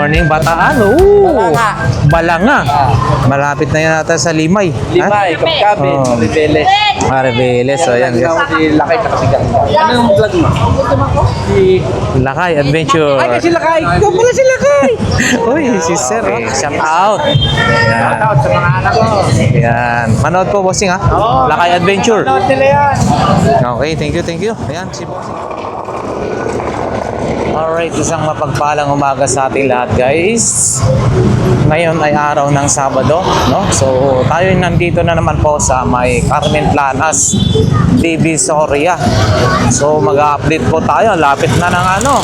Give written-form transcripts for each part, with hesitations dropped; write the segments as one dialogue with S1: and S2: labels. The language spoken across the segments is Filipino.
S1: morning, Bataan. Balanga. Malapit na yan natin sa Limay.
S2: Limay, Kapkabin, Rebeles.
S1: Rebeles. So, yan.
S2: Si Lakay tsaka si Ganda. Ano yung vlog mo? Si
S1: Lakay Adventure.
S2: Ay, si Lakay! Ikaw pala si Lakay!
S1: Uy, si Sir. Shout out. Yan.
S2: Shoutout sa mga anak ko.
S1: Yan. Manood po, bossing ha. Lakay Adventure.
S2: Shoutout nila yan.
S1: Okay, thank you, thank you. Ayan, si bossing. Alright, isang mapagpalang umaga sa ating lahat, guys. Ngayon ay araw ng Sabado, no? So, tayo nandito na naman po sa may Carmen Planas, Divisoria. So, mag-update po tayo. Lapit na ng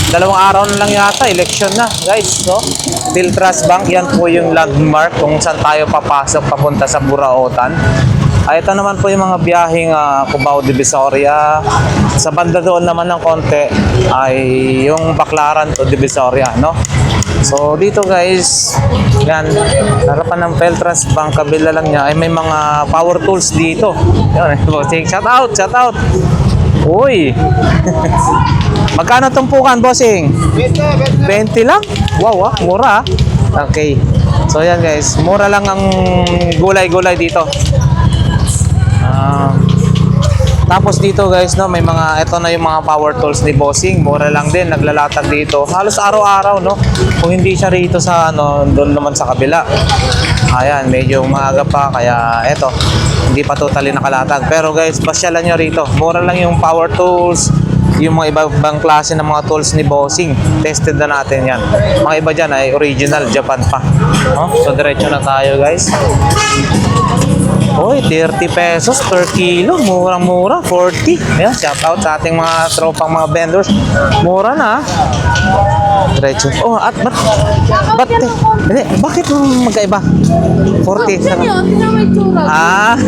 S1: dalawang araw na lang yata, election na, guys. So, Philtras Bank, yan po yung landmark kung saan tayo papasok papunta sa Burautan. Ito naman po yung mga biyaheng Cubao, Divisoria. Sa banda doon naman ng konti ay yung Baclaran to Divisoria, no? So dito guys, yan, harapan ng Philtras Bank, kabila lang niya ay may mga power tools dito. Yan, bossing, shout out. Uy. Magkano tumpukan, bossing? 20 lang? Wow, mura. Okay. So yan guys, mura lang ang gulay-gulay dito. Tapos dito guys, no, may mga, ito na yung mga power tools ni Bossing. Mura lang din, naglalatag dito. Halos araw-araw, no. Kung hindi siya rito sa doon naman sa kabila. Ayan, medyo maaga pa, kaya eto, hindi pa totally nakalatag. Pero guys, pasyalan nyo rito. Mura lang yung power tools, yung mga ibang klase ng mga tools ni Bossing. Tested na natin yan. Mga iba dyan ay original, Japan pa. No? So diretso na tayo guys. Oy, 30 pesos per kilo. Murang-mura, 40. Ayan, shout out sa ating mga tropang mga vendors. Mura na. Diretso. Oh, at hindi, bakit magkaiba? 40. Ah,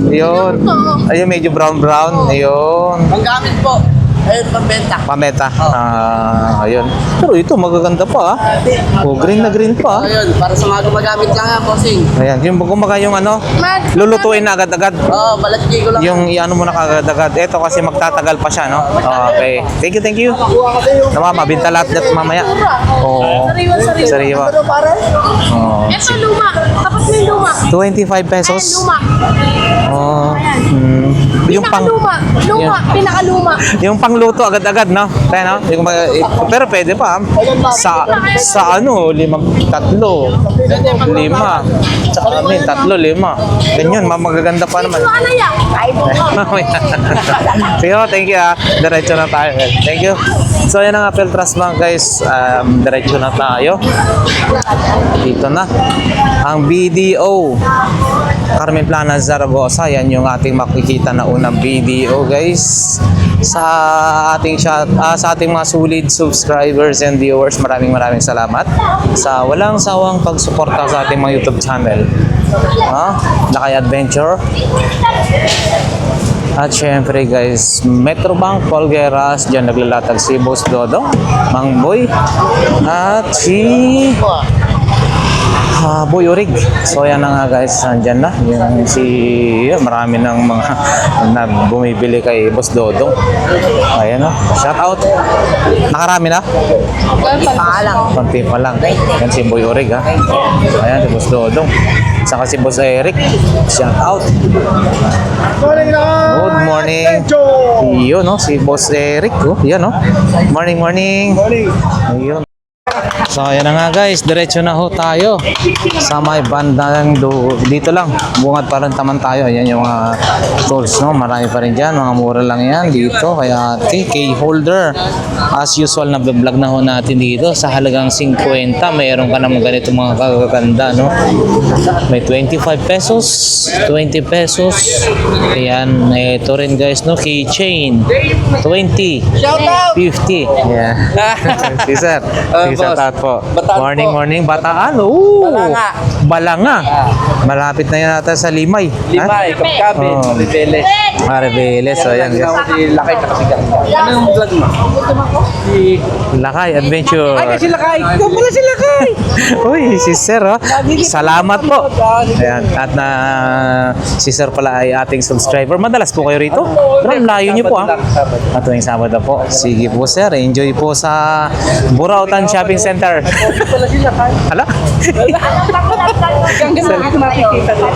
S1: yun. Ayun, medyo brown-brown. Ayun.
S2: Panggamit po. Ayun, pambenta.
S1: Pameta. Ayun. Pero ito, magaganda pa Oh, green na green pa
S2: Ayun, para sa mga gumagamit ka nga, bossing.
S1: Ayan, yung kumbaga yung lulutuin na agad-agad.
S2: Oo, balatki ko lang.
S1: Yung iano mo na agad-agad. Ito kasi magtatagal pa siya, no? Okay. Thank you. Naman, mabinta lahat mamaya. Oo. Sariwa. Oh.
S3: Ito luma. Tapos may luma.
S1: 25 pesos.
S3: Luma.
S1: Oh. Yung
S3: Luma. Pinakaluma.
S1: yung pangluto agad-agad, no? Kaya, no? Pero pwede pa. Sa 5, 3. 5. Tsaka kami, 3, 5. Ganyan, magaganda pa naman.
S3: Ano yan? Ay,
S1: Sige, thank you Diretso na tayo. Thank you. So, yan ang Philtras Bank guys. Diretso na tayo. Dito na. Ang BDO. Carmen Planas, Zaragoza. Yan yung ating makikita na unang BDO guys. Sa ating mga solid subscribers and viewers, maraming salamat sa walang sawang pagsuporta sa ating mga YouTube channel. Lakay Adventure. At syempre guys, Metrobank, Polgueras, dyan naglalatag si Boss Dodong, Mang Boy, at si Boy Urig. So yan na nga guys, nandyan na marami ng mga na bumibili kay Boss Dodong. Ayan o, shout out. Nakarami na? Konti pa lang. Yan si Boy Urig Ayan si Boss Dodong. Saka si Boss Eric, shout out. Good morning. Yun si Boss Eric yan Morning. Ayun. So ayan na nga guys, diretso na ho tayo sa may bandang dito lang, bungad pa rin taman tayo. Ayan yung mga tools, marami pa rin dyan, mga mura lang yan dito. Kaya key holder, as usual na vlog na ho natin dito sa halagang 50. Mayroon ka naman ganito mga kagaganda, may 25 pesos, 20 pesos. Ayan, ito rin guys, keychain 20, 50. Yeah. Si sir, shout out po.
S2: Bataan
S1: Morning, Bataan. Balanga. Malapit na yan natin sa Limay.
S2: Limay, Kapkabin, Rebeles.
S1: Rebeles. So yan guys.
S2: Si Lakay tsaka si Ganda. Ano yung vlog mo? Si
S1: Lakay Adventure.
S2: Ay, si Lakay! Ikaw pala si Lakay!
S1: Uy, si Sir Salamat po. Ayan. At si Sir pala ay ating subscriber. Madalas po kayo rito? Pero layo niyo po At tuwing Sabado po. Sige po Sir, enjoy po sa Burautan Shopping Center. sir.
S2: Wala sila kahit.
S1: Hala?
S2: Hanggang ganun makikita doon.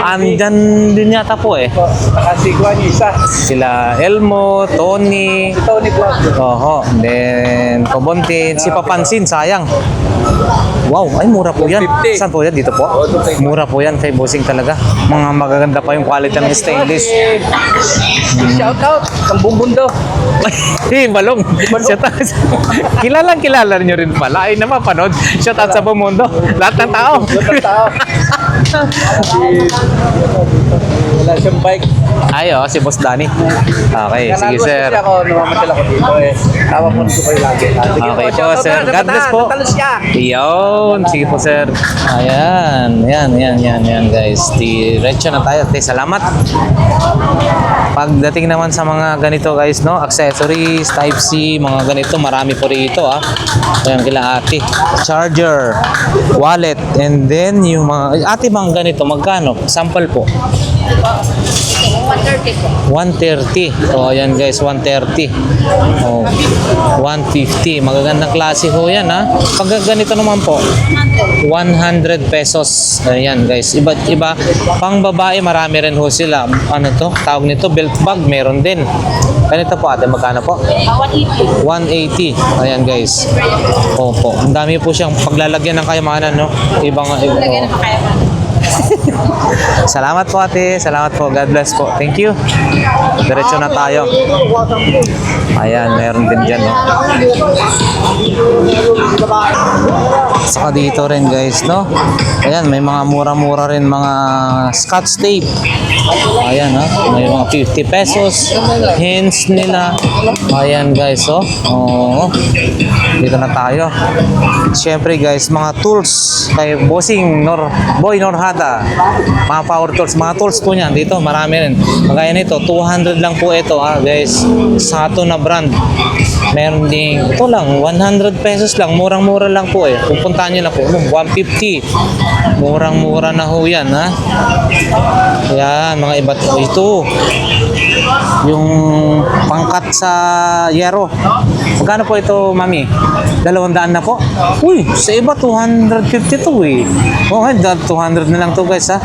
S1: Andyan din yata po eh.
S2: Nakasigwa niyo isa.
S1: Sila Elmo, Tony,
S2: Si Tony Vlog.
S1: oho, then Kobontin, si Papansin, sayang. Wow, ay mura po yan.
S2: 250.
S1: Saan po yan? Dito po? Mura po yan kay Bossing talaga. Mga magaganda pa yung quality ng stainless.
S2: Shout out. Ang bumbundo.
S1: Ay, balong. Shout out. Kilala nyo rin pala. Ay, napapanood. Shout out sa buong mundo. Lahat ng tao.
S2: Lahat ng tao. Wala siyang bike.
S1: Ay, oh, si Boss Danny. Okay, sige
S2: Nanaluwas
S1: sir.
S2: kasi ako, namamadala ko dito eh. Tama po ko kayo lagi. Sige
S1: Okay po,
S2: shout out
S1: sir.
S2: na,
S1: God bless po.
S2: natalos siya.
S1: Yun. Sige po, sir. Ayan. Yan, guys. Diretso na tayo. Salamat. Pagdating naman sa mga ganito, guys, no? Accessories, Type-C, mga ganito. Marami po rito, ah. Ayan, kila ate. Charger, wallet, and then yung mga... Ate, mga ganito, magkano? Sample po.
S3: 130 po.
S1: 130. So, ayan guys, 130. Oh, 150. Magagandang klase ho yan, ha? Pag ganito naman po, 100 pesos. Ayan guys, iba't iba. Pang babae, marami rin ho sila. Ano to? Tawag nito, belt bag, meron din. Ganito po ate, magkano po?
S3: 180.
S1: 180. Ayan guys. Opo. Ang dami po siyang paglalagyan ng kayamanan, no? Ibang,
S3: Lagyan na pa kaya.
S1: Salamat po ate. Salamat po. God bless po. Thank you. Diretso na tayo. Ayan, meron din dyan, no? Saka dito rin guys, no? Ayan, may mga mura-mura rin mga scotch tape. Ayan, ha? May mga 50 pesos. Hints nila. Ayan guys, oh. Oo. Dito na tayo. Siyempre guys, mga tools kay Bossing Boy Norhada. Mga power tools. Mga tools po niyan. Dito, marami rin. Kagaya nito, 200 lang po ito, ha guys. Sato na brand. Meron din, ito lang, 100 pesos lang. Murang-mura lang po eh. Pupuntahan nyo lang po. 150. Murang-mura na ho yan, ha. Yan, mga iba't ito. Yung pangkat sa yero. Magkano po ito, mami? 200 na po? Uy, sa iba 250 to eh. Oh, 200 na lang to guys, ha.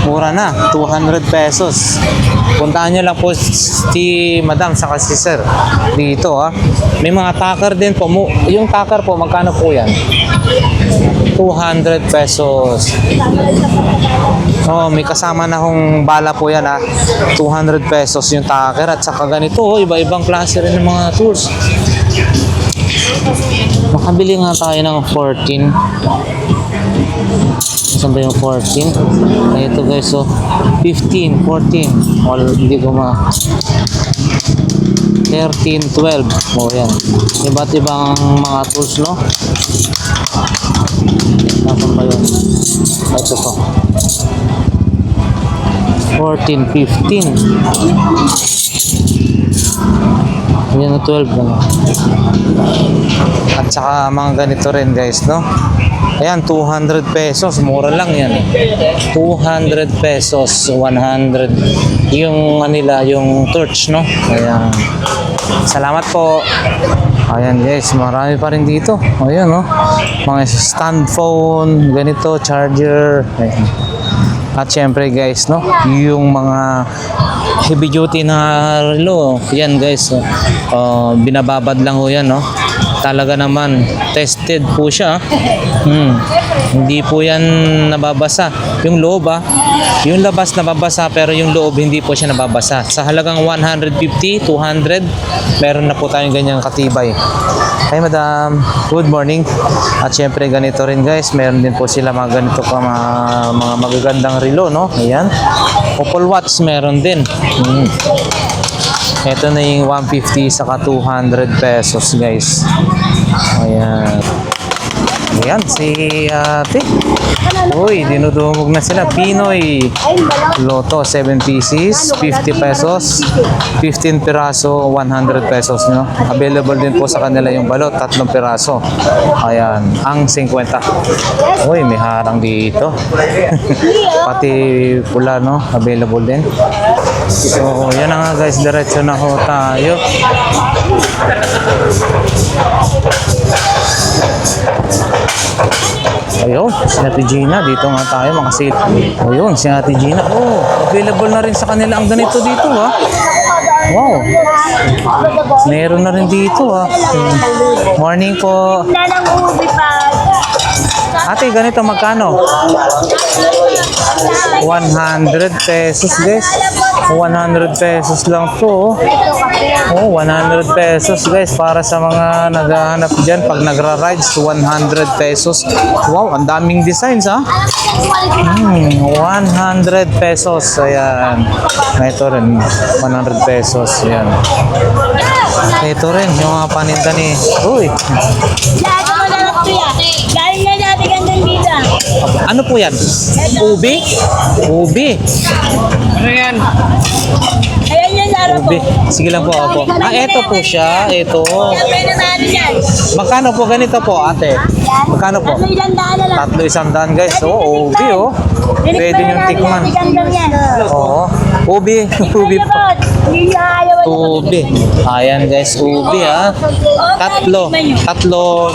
S1: Mura na, 200 pesos. Puntahan nyo lang po si madam saka si sir dito, ha. May mga takar din po. Yung takar po, magkano po yan? 200 pesos. Oh, may kasama na hong bala po yan, ha. 200 pesos yung takar. At saka ganito, oh, iba-ibang klase rin ng mga tools. Makabili nga tayo ng 14. Saan ba yung 14? Ay, ito guys, so 15, 14. All, hindi ko 13, 12. O, yan. Iba't ibang mga tools, no? Nasaan ba yun? Ito po. 14, 15. Yan na 12 lang. At saka mga ganito rin guys, no? Ayan, 200 pesos. Mura lang yan. 200 pesos. 100. Yung manila, yung torch, no? Ayan. Salamat po. Ayan guys, marami pa rin dito. Ayan, no? Mga stand phone, ganito, charger. Ayan. At syempre guys, no? Yung mga heavy duty na relo. Yan guys, binababad lang ho yan, no? Talaga naman, tested po siya. Hindi po yan nababasa. Yung loob, yung labas nababasa pero yung loob hindi po siya nababasa. Sa halagang 150, 200, meron na po tayong ganyang katibay. Hi madam, good morning. At syempre ganito rin guys, meron din po sila mga ganito pa mga magagandang relo, no? Ayan. Apple Watch meron din. Ito na yung 150 saka 200 pesos guys. Ayan. Ayan si ate. Uy, dinudumog na sila. Pinoy Lotto, 7 pieces, 50 pesos. 15 piraso, 100 pesos. No? Available din po sa kanila yung balot, 3 piraso. Ayan, ang 50. Uy, may harang dito. Pati pula, no? Available din. So, yan na nga guys. Diretso na ho tayo. Ayun, si Ate Gina. Dito nga tayo makasil. Ayun, si Ate Gina. Oh, available na rin sa kanila ang ganito dito ha. Wow. Meron na rin dito ha. Morning po.
S3: Nanang ubi pa.
S1: Ate, ganito magkano? 100 pesos guys. 100 pesos lang to. Oh, 100 pesos guys para sa mga naghahanap dyan pag nagra-rides. 100 pesos. Wow, ang daming designs ha. 100 pesos. Ayan. Ito rin. 100 pesos. Ayan. Ito rin yung mga paninda ni... Uy.
S3: Lahat mo na lang kuya. Galing na natin gandang dito.
S1: Ano po yan? Ubi? Ubi.
S2: Ano yan?
S3: Ayan yung laro ko.
S1: Ubi. Sige lang po ako. Ah, ito po siya. Ito.
S3: Siyempre na natin yan.
S1: Magkano po ganito po, ate? Magkano po?
S3: Tatlo ilang daan na lang.
S1: 300 guys. Oh, ubi oh. Pwede nyo tikman.
S3: Gandang yan.
S1: Oo. Ubi. Ubi po.
S3: Hindi niya ayaw.
S1: Ubi. Ayan guys, ubi ha. Tatlo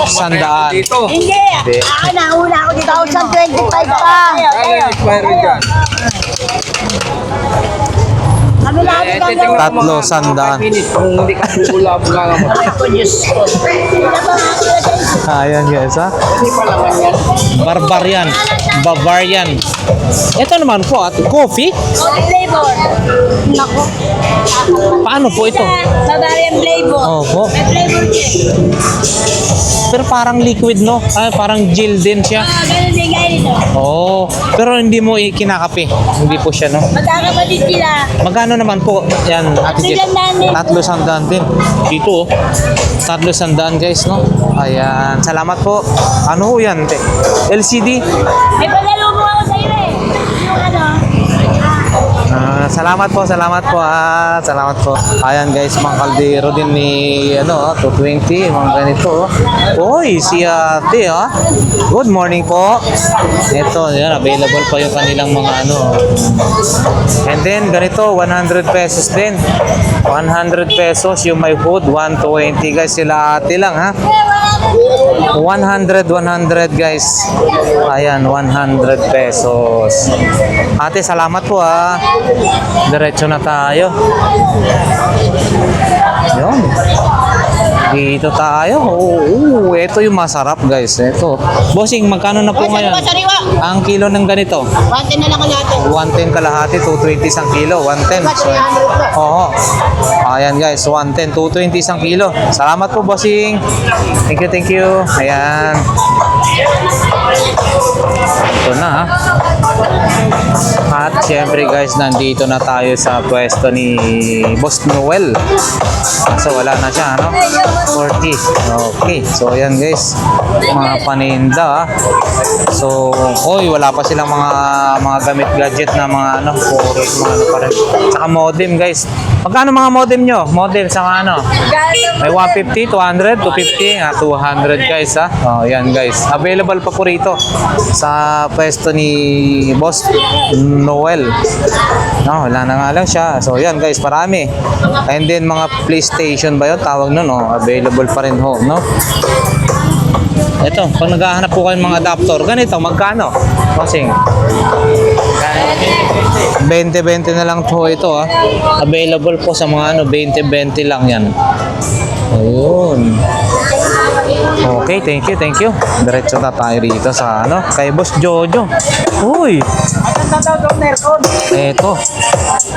S1: sandaan.
S2: Dito.
S3: Hindi.
S1: Hindi.
S3: Ako na, una ako dito. 1,025 pa.
S2: Ano yung expiry dyan?
S3: Kami lahat
S2: Eh,
S3: gandang.
S2: titingnan mo
S1: Tatlo
S2: mga
S1: sandaan.
S2: 5 minutes. Kung hindi ka bubulab nga nga mo.
S1: Ayan guys ha.
S2: Hindi pa naman yan.
S1: Barbarian. Bavarian. Ito naman po at coffee.
S3: Flavor. Nako.
S1: Paano po ito?
S3: Bavarian flavor.
S1: Opo.
S3: May flavor siya.
S1: Pero parang liquid no? Ay, parang gel din siya.
S3: Ganun din gaya nito.
S1: Oo. Pero hindi mo kinakape. Hindi po siya no?
S3: Magkakapatid sila.
S1: Magkano naman po? Yan, Ate Jet. 300 din. Dito, oh. 300 guys, no? Ayan. Salamat po. Ano ho yan, te? LCD?
S3: May pasalubong ako sa iyo eh. Yung ano.
S1: Salamat po, salamat po. Salamat po. Ayan guys, mga kaldero din ni, 220, mga ganito. Uy, si ate, ha? Good morning po. Ito, yan, available pa yung kanilang mga And then, ganito, 100 pesos din. 100 pesos yung may food, 120 guys, sila ate lang, ha? 100 guys. Ayan, 100 pesos. Ate, salamat po ha. Diretso na tayo. Yun. Dito tayo. Oo, ito yung masarap guys. Ito. Bossing, magkano na po ngayon?
S3: Sariwa.
S1: Ang kilo ng ganito?
S3: 110 na lang natin.
S1: 110 kalahati, 220 isang kilo. 110. So, oo. Ayan guys, 110, 220 isang kilo. Salamat po, bossing. Thank you, thank you. Ayan. Ito na ha. At syempre guys, nandito na tayo sa pwesto ni Boss Noel. So wala na siya, 40. Okay. So ayan guys, mga paninda ha. So, wala pa silang mga gamit gadget na mga puro mga pa rin. Saka modem guys. Magkano mga modem nyo? Modem sa may 150, 200, 250, 200 guys ha. Oh, yan guys. Available pa po rito sa pwesto ni Boss Noel. Wala na nga lang siya. So yan guys, marami. And then mga PlayStation ba yun? Tawag nun, available pa rin ho, no? Ito, pag naghahanap po kayo ng mga adapter, ganito, magkano? Bossing. 20-20 na lang po ito ha. Available po sa mga 20-20 lang yan. Ayun. Okay, thank you. Diretso na tayo rito sa kay Boss Jojo. Uy! Eto.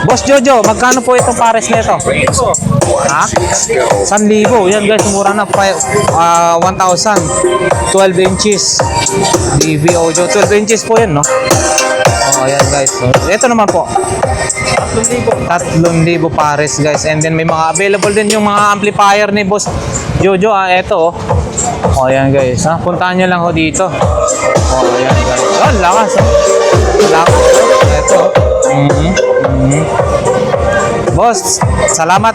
S1: Boss Jojo, magkano po itong pares nito? Ha? 1,000. Yan guys, mura na. 1,000. 12 inches. DV Audio. 12 inches po yan, no? Ayan guys. So, ito naman po. 3,000 pares guys. And then may mga available din yung mga amplifier ni Boss Jojo. Ito ayan guys. Puntahan nyo lang ho dito. Ayan guys. Lakas. Lakas. Ito. Boss, salamat.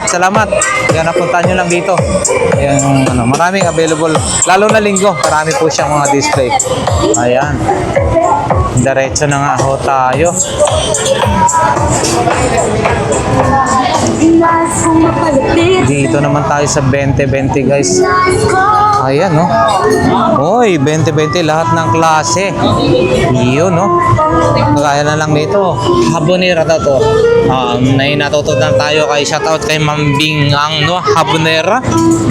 S1: Yan, napuntahan nyo lang dito. Ayan, maraming available. Lalo na linggo, marami po siyang mga display. Ayan. Diretso na nga ho tayo. Dito naman tayo sa 20-20 guys. Ayan, no? Uy, 20-20 lahat ng klase. Yun, no? Kagaya na lang dito. Habanera daw to. Natutunan tayo kay shoutout kay Mambing ang no, habanera.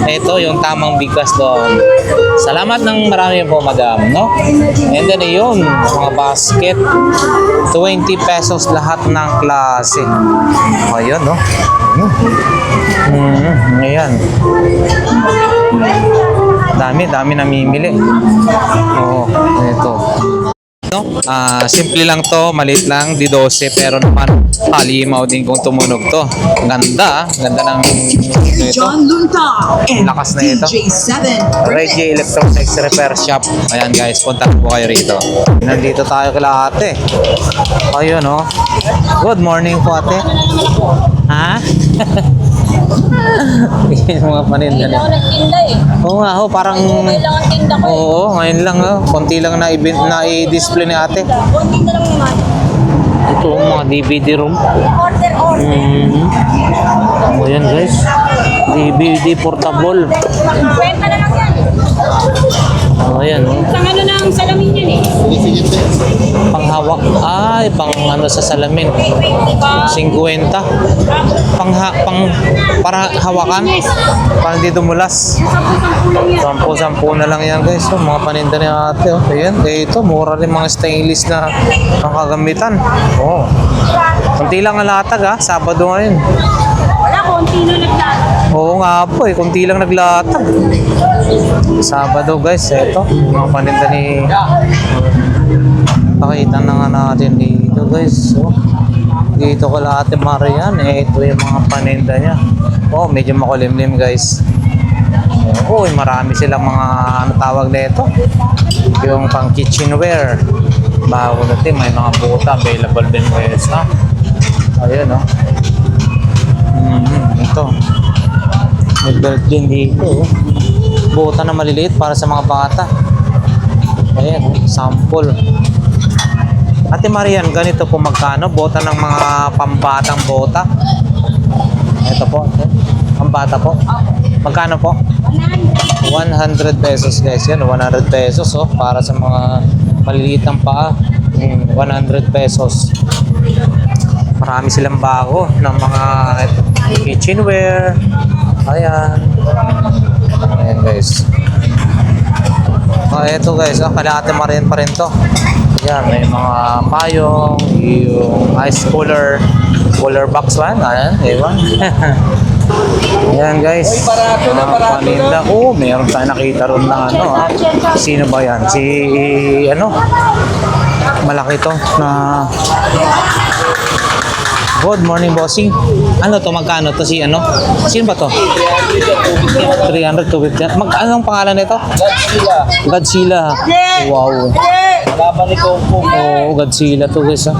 S1: Ito yung tamang bigkas doon. Salamat ng marami po, madam, no? And then yun, mga basket. 20 pesos lahat ng klase. Ayan, no? Ayan. Dami namimili. Oo, ito. No? Simple lang to, maliit lang, di 12, pero naman halimaw din kung tumunog to. Ganda, ganda ng ito.
S4: John Lunta and
S1: Lakas na ito.
S4: DJ7.
S1: Reggie Electronics Repair Shop. Ayan guys, punta po kayo rito. Nandito tayo kila ate. Ayun, no? Good morning po, ate. Ha? Yung mga paninda
S3: Hindi ako nagtinda eh.
S1: Oo nga, parang...
S3: Okay lang ang tinda ko eh.
S1: Oo, ngayon lang, konti lang na-i-display ni ate.
S3: Konti na lang naman.
S1: Ito, mga DVD room.
S3: Order.
S1: O yan guys, DVD portable.
S3: Kwenta na lang yan.
S1: O yan,
S3: Sa ano ng salamin yan eh.
S1: panghawak. Ay, pang ano sa salamin. 50. Para hawakan. Para hindi dumulas. 10 na lang yan guys. So, mga paninda ni ate. Oh. Ayan, ito, mura rin mga stainless na kagamitan. Oh. Kunti lang ang latag ha, Sabado ngayon.
S3: Wala, konti na nagdala.
S1: Oo nga po eh, kunti lang naglatag. Sabado guys, eto, mga paninda ni... Pakita na nga natin dito guys. So, dito ko lahat yung Marian, ito yung mga paninda niya. Oh, medyo makulimlim guys. Oh, marami silang mga ano tawag nito. Yung pang kitchenware. Bago natin, may mga buta available din guys, ha. Ayun, oh. Ito. May belt din dito. Oh. Buta na maliliit para sa mga bata. Ayan, sample. Ate Marian, ganito po magkano? Bota ng mga pambatang bota. Ito po. Pambata po. Magkano po? 100 pesos guys. Yan, 100 pesos oh, para sa mga maliliit ng paa. 100 pesos. Marami silang bago ng mga kitchenware. Ayan. Ayan guys. Ito guys, kala Ate Marian pa rin to. Ayan, may mga payong, yung ice cooler box one. Ayan, ewan. Ayan guys. Paninda. Oh, meron tayo nakita ron na ano ha. Sino ba yan? Si ano? Malaki to na... Good morning, bossing. Ano to? Magkano to? Si ano? Sino ba to? 300, 250. Anong pangalan nito? Godzilla. Wow. Oo, Godzilla to guys. 300,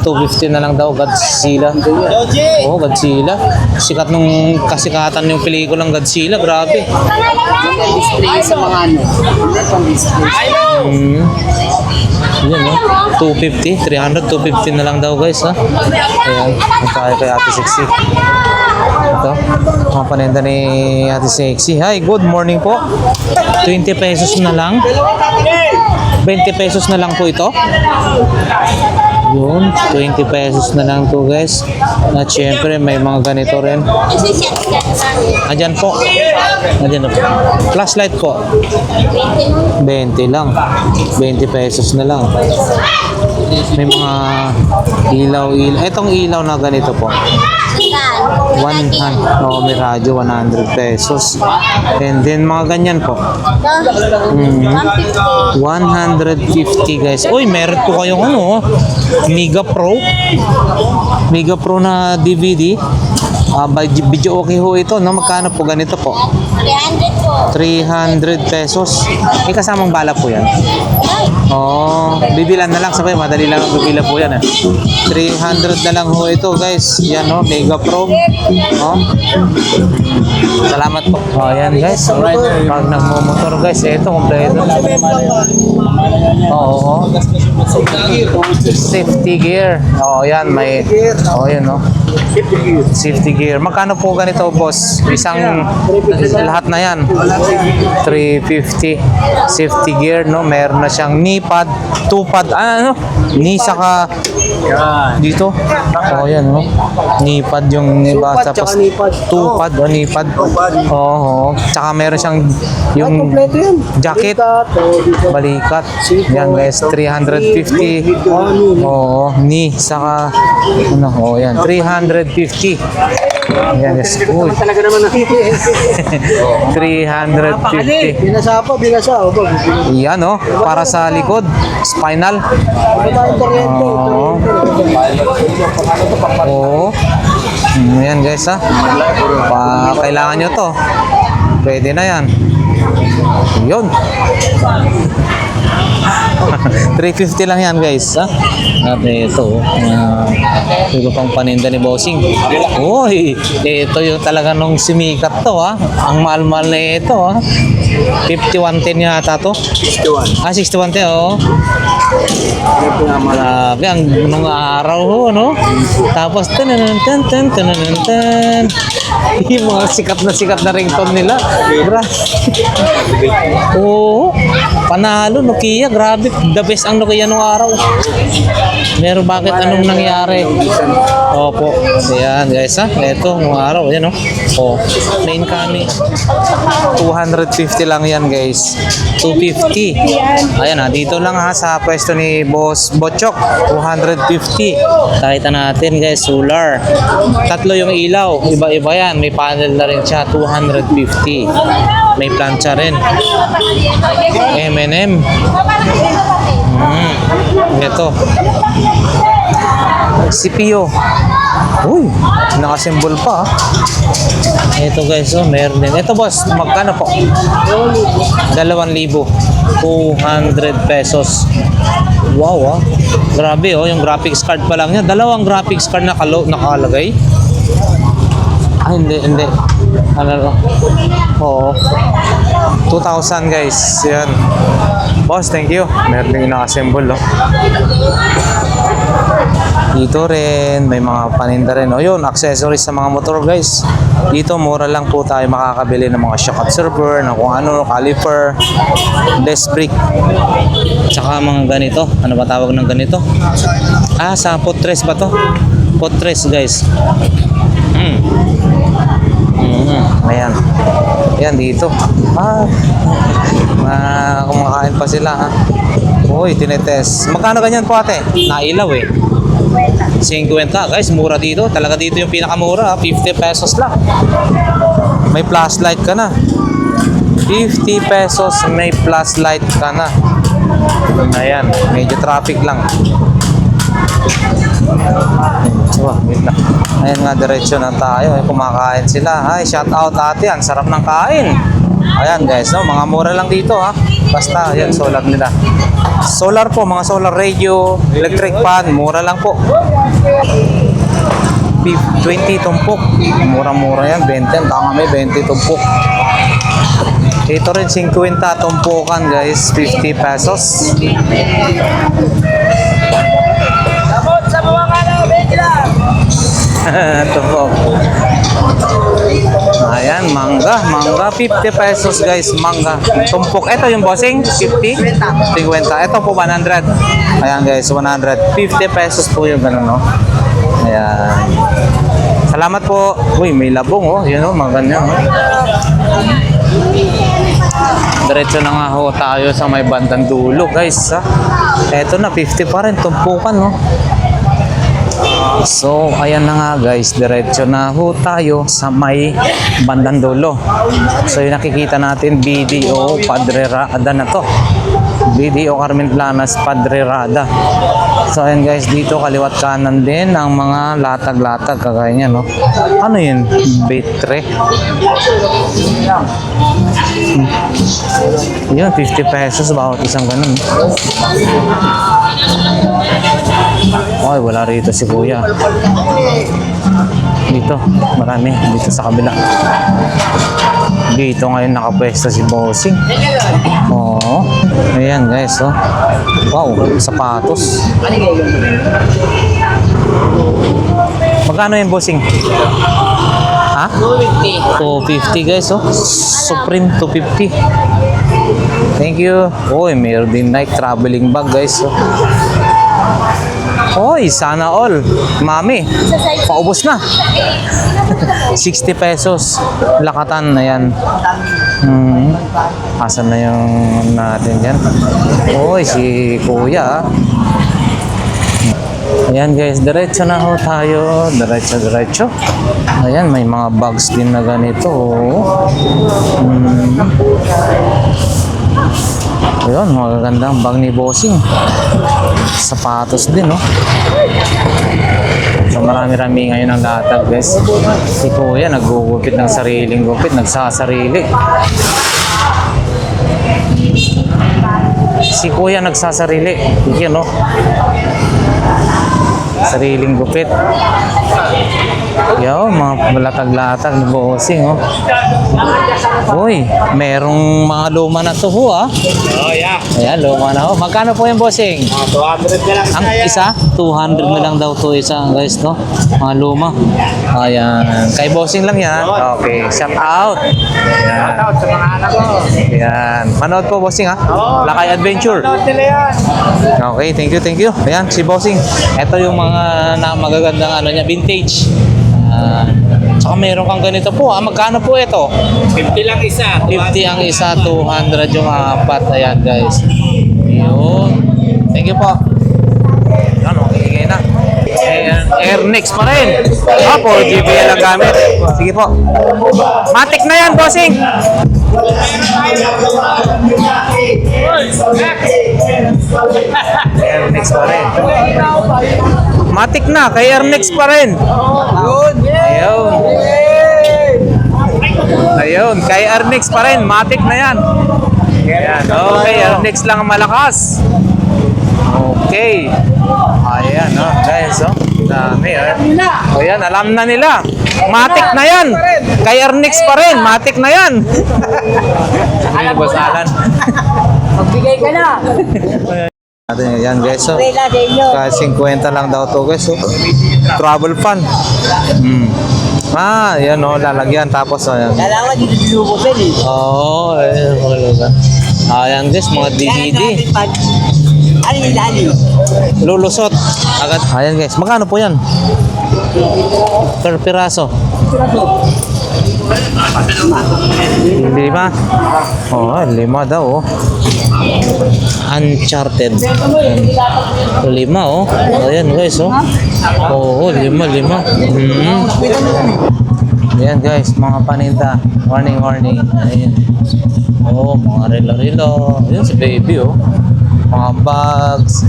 S1: 250 na lang daw Godzilla. Oo, Godzilla. Sikat nung kasikatan yung pelikulang Godzilla. Grabe.
S4: Display sa mga ano.
S1: Yan, no? 250, 300, 250 na lang daw guys, ha? Ayan, tayo kay Ate Sexy. Ito, mga paninda ni Ate Sexy. Hi, good morning po. 20 pesos na lang. 20 pesos na lang po ito. Yun, 20 pesos na lang to guys. At syempre may mga ganito rin. Ayan po. Ayan po. Flashlight po. 20 lang. 20 pesos na lang. May mga ilaw. Itong ilaw na ganito po. 100. Oh, may radyo, 100 pesos. And then mga ganyan po. 150 guys. Uy, meron po kayong ano, Mega Pro. Mega Pro na DVD. Video okay ho ito, no? Magkano po ganito po?
S3: 300 po.
S1: 300 pesos. May kasamang bala po yan. Oh, bibilan na lang. Sabay, madali lang ang bibila po yan. 300 na lang ho ito guys. Yan no, Mega Pro. Oh. Salamat po. Oh, yan guys. Alright. Pag nagmumotor guys, ito kompleto. Oo. Safety gear. Oh, yan may. Oh, yan no. Safety gear. Magkano po ganito, boss? Isang lahat na yan. 350. Safety gear, no? Meron na siyang knee pad, two pad, ano? Knee saka dito. Oh, yan, no? Knee pad yung iba. Tapos two pad, o knee pad. Oo. Tsaka meron siyang yung jacket. Balikat. Yan, guys. 350. Oo. Knee saka ano, oh, yan. 350. Yan, guys. Uy.
S2: Talaga naman na.
S1: 350.
S2: Binasa pa, binasa.
S1: Yan, oh. Para sa likod. Spinal. Oo. Oo. Yan, guys, ha. Kailangan nyo to. Pwede na yan. Yun. 350 lang yan, guys, ha? At ito, ito pang paninda ni Bossing. Uy, ito yung talaga nung sumikat to, ha? Ang mahal-mahal na ito, ha? 5110 yata to.
S2: 61.
S1: 6110, oo. Grabe, ang nung araw ho, no? Tapos, tananantan. Yung mga sikat na ringtone nila. Grabe. Oo. Panalo, Nokia. Grabe. The best ang Nokia nung araw. Pero bakit anong nangyari? Opo. Ayan, guys, ha? Ito, nung araw. Ayan, oh. Oh. Main kami. 250 lang yan, guys. 250. Ayan, ha. Dito lang, ha, sa pwesto ni Boss Botchok. 250. Kahit natin, guys, solar. Tatlo yung ilaw. Iba-iba yan. May panel na rin siya. 250. May plancha rin. M&M. Ito. CPU. Uy, nakasimbol pa. Ito, guys, oh, meron din. Ito, boss, magkano po? 2,000. 200 pesos. Wow, ah. Grabe, oh, yung graphics card pa lang niya. Dalawang graphics card nakalagay. Ah, hindi. Ano? Oo. 2,000, guys. Yan. Boss, thank you. Meron din naka-assemble, oh. Dito rin, may mga paninda rin. O yun, accessories sa mga motor, guys. Dito, mura lang po tayo makakabili ng mga shock absorber, ng kung ano, caliper, disc brake. Tsaka mga ganito. Ano ba tawag ng ganito? Ah, sa potres ba to? Potres, guys. Ayan. Ayan, dito. Kumakain pa sila, ha. Uy, tinetest. Magkano ganyan po, ate? Nailaw, eh. 50. Guys, mura dito. Talaga dito yung pinakamura, ha. 50 pesos lang. May flashlight ka na. 50 pesos, may flashlight ka na. Ayan, medyo traffic lang. Wait lang. Ayan nga, diretso na tayo. Ay, kumakain sila. Ay, shout out ate. Ang sarap ng kain. Ayan, guys, no? Mga mura lang dito, ha. Basta, ayan, solar nila. Solar po, mga solar radio, electric fan, mura lang po. 20 tumpok. Mura-mura yan. 20. Baka may 20 tumpok. Ito rin, 50 tumpukan, guys. 50 pesos. Tumpok. Ayan, mangga 50 pesos, guys, mangga tumpok. Ito yung bossing 50, 50. Ito po 100. Ayan, guys, 100. 50 pesos po yung ganun, no? Ayan, salamat po. Uy, may labong, oh, yun, oh, mga ganyan, oh. Diretso na nga ho tayo sa may bandang dulo, guys, ha? Eto na, 50 pa rin tumpukan, no? So, ayan na nga, guys, diretso na ho tayo sa may bandang dulo. So, yung nakikita natin, BDO Padre Rada na to. BDO Carmen Planas Padre Rada. So, ayan, guys, dito kaliwat kanan din ang mga latag-latag kagaya niya, no? Ano yun? Bitre. Yun, 50 pesos bawat isang ganun. Ay, wala rito si kuya. Dito, marami. Dito sa kabila. Dito ngayon nakapwesto si Bossing. Oo. Ayan, guys, oh. Wow, sapatos. Magkano Magkano yung bossing? Ha? 250 guys, oh. Supreme 250. Thank you. Oy, meron din Nike traveling bag guys, oh. Oy, sana all. Mami, paubos na. 60 pesos. Lakatan na yan. Asan na yung natin yan? Oy, si kuya. Ayan guys, diretso na ho tayo. Diretso. Ayan, may mga bags din na ganito. Oh. Ayun, magagandang bag ni Bossing. Sapatos din, no? So marami-rami ngayon ang latag, guys. Si Kuya nagugupit ng sariling gupit, nagsasarili. Si Kuya nagsasarili. Yan, no? Sariling gupit. Yo, mga latag-latag ni Bossing, oh. Uy, merong mga luma na to ho, ah.
S2: Oh, yeah.
S1: Ayan, luma na ho. Magkano po yung Bossing?
S2: 200 na lang
S1: Ang isa? 200 na lang daw to isa, guys, no? Mga luma. Ayan. Kay Bossing lang yan. Okay, shout out. Ayan.
S2: Shoutout sa mga anak ko.
S1: Ayan. Manood po, Bossing, ha? Lakay Adventure.
S2: Shoutout nila yan.
S1: Okay, thank you. Ayan, si Bossing. Ito yung mga magagandang ano niya, vintage. Tsaka meron kang ganito po. Magkano po ito?
S2: 50 lang isa.
S1: 50 ang isa, 200 yung apat. Ayan, guys. Yun. Thank you po. Ano, hingay na. Airnex pa rin. 4GB ang gamit. Sige po. Matik na yan, Bossing. Airnex pa rin. Matik na, kay Airnex pa rin. Ayun. Ayun, kay Airnex pa rin. Matik na yan. Ayan, okay, Airnex lang ang malakas. Okay. Ayan, oh, guys, oh. Dami, oh. Ayan, alam na nila. Matik na yan. Kay Airnex pa rin. Matik na yan. Alam mo, Alan.
S3: Magbigay ka na.
S1: Ayan, guys, oh.
S3: Wala sa inyo.
S1: Kahit 50 lang daw to, guys, oh. Travel fund. Yan, oh, lalagyan. Tapos, ayan.
S3: Kailangan dito dilubusin eh.
S1: Oo, ayun, makalaga. Ayan, guys, mga DVD.
S3: Ano yung dali?
S1: Lulusot. Agad. Ayan, guys. Magkano po yan? Per piraso. 5? Oo, 5 daw, oh. Uncharted. 5, oh. Ayan, guys, oh. Oo, 5. Ayan, guys, mga paninda. Warning. Ayan. Oo, mga relo-relo. Ayan, si baby, oh. Mga bags.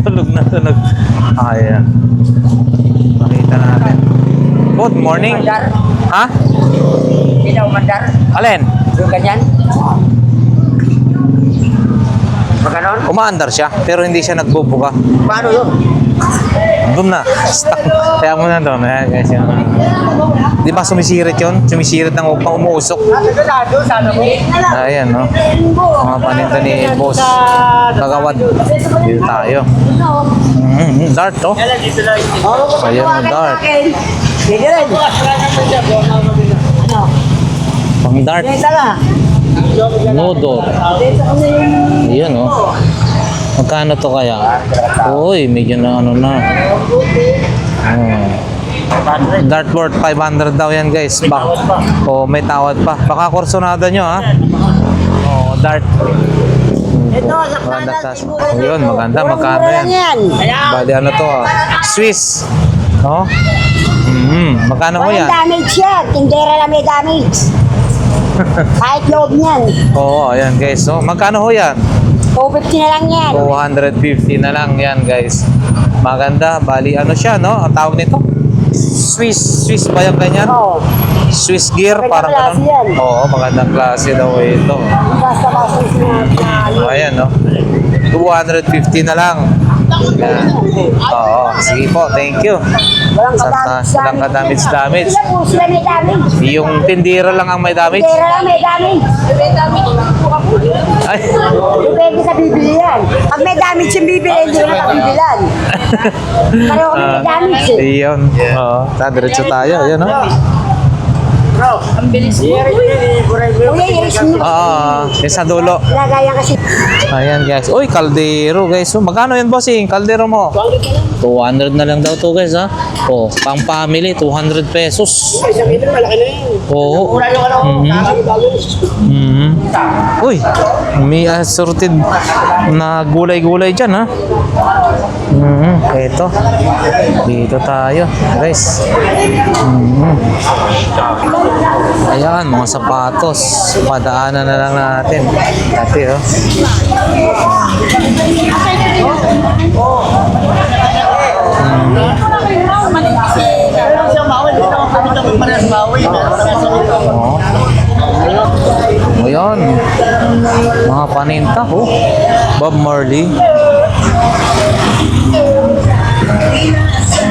S1: Tulog na tulog. Ayan. Makita natin. Good morning.
S3: Mandar.
S1: Ha?
S3: Sino mandar?
S1: Alin?
S3: Yung ganyan? Pagkanon?
S1: Umaandar siya, pero hindi siya nagbubuka.
S3: Paano yun?
S1: Doon na. Stop. Kaya mo na doon. Ayan, guys. Yan. Di ba sumisirit yun? Sumisirit ng upang umuusok.
S3: Sigurado, sana mo.
S1: Ayan, no? Mga paninda ni Boss Kagawad. Dito tayo. Dart, oh. Ayan, mo, dart.
S3: Sige rin. Ano?
S1: Pang dart.
S3: Dito ka.
S1: Nodor. Ayan, oh. Magkano to kaya? Uy, medyo na ano na. Dartboard 500 daw yan, guys. May tawad pa. Baka kursonada nyo, ha? Dart.
S3: Ito,
S1: Maganda
S3: sakta
S1: tas. Ayun, maganda. Magkano yan? Bali, ano to, Swiss. No? Magkano mo
S3: Walang
S1: yan?
S3: damage yan. Tindera na may damage. Kahit loob niyan.
S1: Oo, ayan, guys. So, magkano ho yan?
S3: 250 na lang yan.
S1: 250 na lang yan, guys. Maganda. Bali, ano siya, no? Ang tawag nito? Swiss ba yung ganyan?
S3: Oo.
S1: Swiss gear,
S3: Magandang
S1: parang
S3: klase
S1: ganun.
S3: yan.
S1: Oo, magandang klase daw ito.
S3: Basta na
S1: Ayan, no? 250 na lang. Yan. Oo, sige po, thank you. Walang kadamage.
S3: Sila po, sila may damage.
S1: Yung tindira lang ang may damage.
S3: Tindera lang may damage.
S1: Ay.
S3: Depende sa bibili yan. Pag may damage yung bibili, hindi ko na pabibilan. Pareho kami may damage eh.
S1: Iyon. Oo. Diretso tayo. Ayan, no?
S3: Kuya, iris mo.
S1: Yung sa dulo.
S3: Lagayan kasi.
S1: Ayan, guys. Uy, kaldero, guys. So, magkano yun, bossing? Kaldero mo? 200 na lang daw to, guys, ha? Oh, pang family, 200 pesos.
S2: Isang ito, malaki na yun.
S1: Oo.
S2: Mura yung ano, bago.
S1: Uy, may assorted na gulay-gulay dyan, ha? Ito. Dito tayo, guys. Ayan, mga sapatos. Padaanan na lang natin. Dati, oh. Oh. Ayan. Mga paninta, oh. Bob Marley.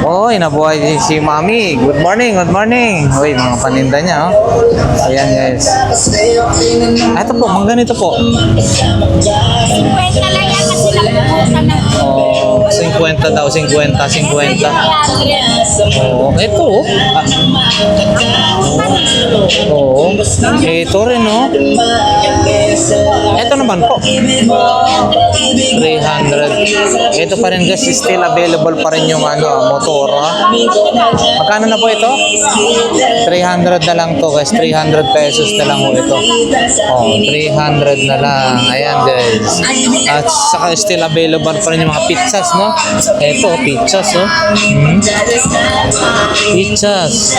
S1: Oy, nabuhay si Mami. Good morning, good morning. Uy, mga paninda niya, oh. Ayan, guys. Ito po, mga ganito po.
S3: 50 lang yan kasi napupusan ng
S1: Oh, 50 daw, 50, 50. Oh, ito, oh. Oo. Ito rin, no? Ito naman po. 300. Ito pa rin, guys. Still available pa rin yung motor, ha? Magkano na po ito? 300 na lang to, guys. 300 pesos na lang po ito. Oh, 300 na lang. Ayan, guys. At saka still available pa rin yung mga pizzas, no? Ito, pizzas, oh. Pizzas.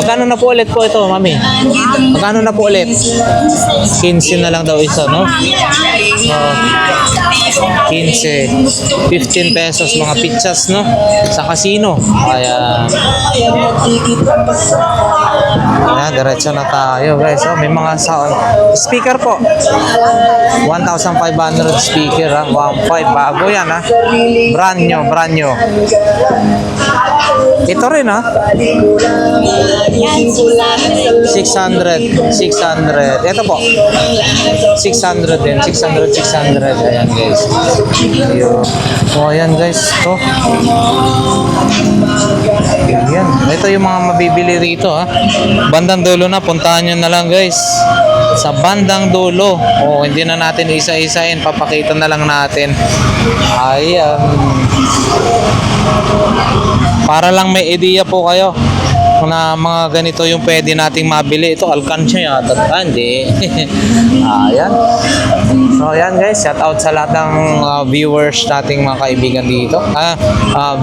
S1: Magkano na po ulit po ito, Mami? Magkano na po ulit? 15 na lang daw isa, no? 15. 15 pesos mga pizzas, no? Sa casino. Kaya diretso na tayo, guys. Oh, may mga sound. Speaker po. 1,500 speaker, ha? 1,500. Bago yan, ha? Brand new, brand new. Ito rin, ha? 600. 600. Ito po. 600 din. 600, 600. Ayan, guys. Ayun. So, ayan, guys. Ito. Ayan. Ito yung mga mabibili rito, ha? Bandang dulo na. Puntahan nyo na lang, guys. Sa bandang dulo. O, hindi na natin isa-isahin. Papakita na lang natin. Ayan. Para lang may idea po kayo na mga ganito yung pwede nating mabili. Ito, alkansya yata. Hindi. Ayan. So, ayan, guys. Shout out sa lahat ng viewers nating mga kaibigan dito.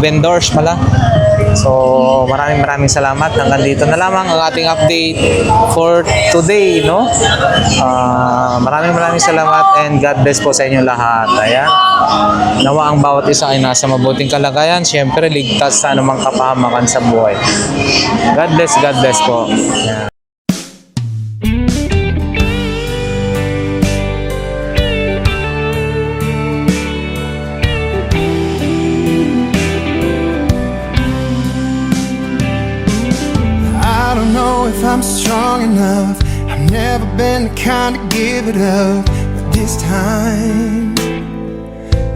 S1: Vendors pala. So, maraming salamat. Hanggang dito na lamang ang ating update for today, no? Maraming salamat and God bless po sa inyo lahat. Ayan. Nawa ang bawat isa ay nasa mabuting kalagayan. Siyempre, ligtas sa anumang kapahamakan sa buhay. God bless po. Ayan.
S5: I don't know if I'm strong enough. I've never been the kind to give it up, but this time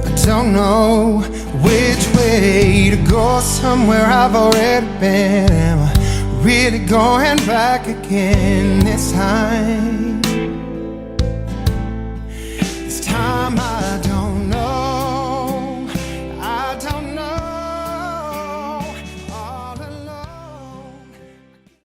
S5: I don't know which way to go. Somewhere I've already been. Am I really going back again this time?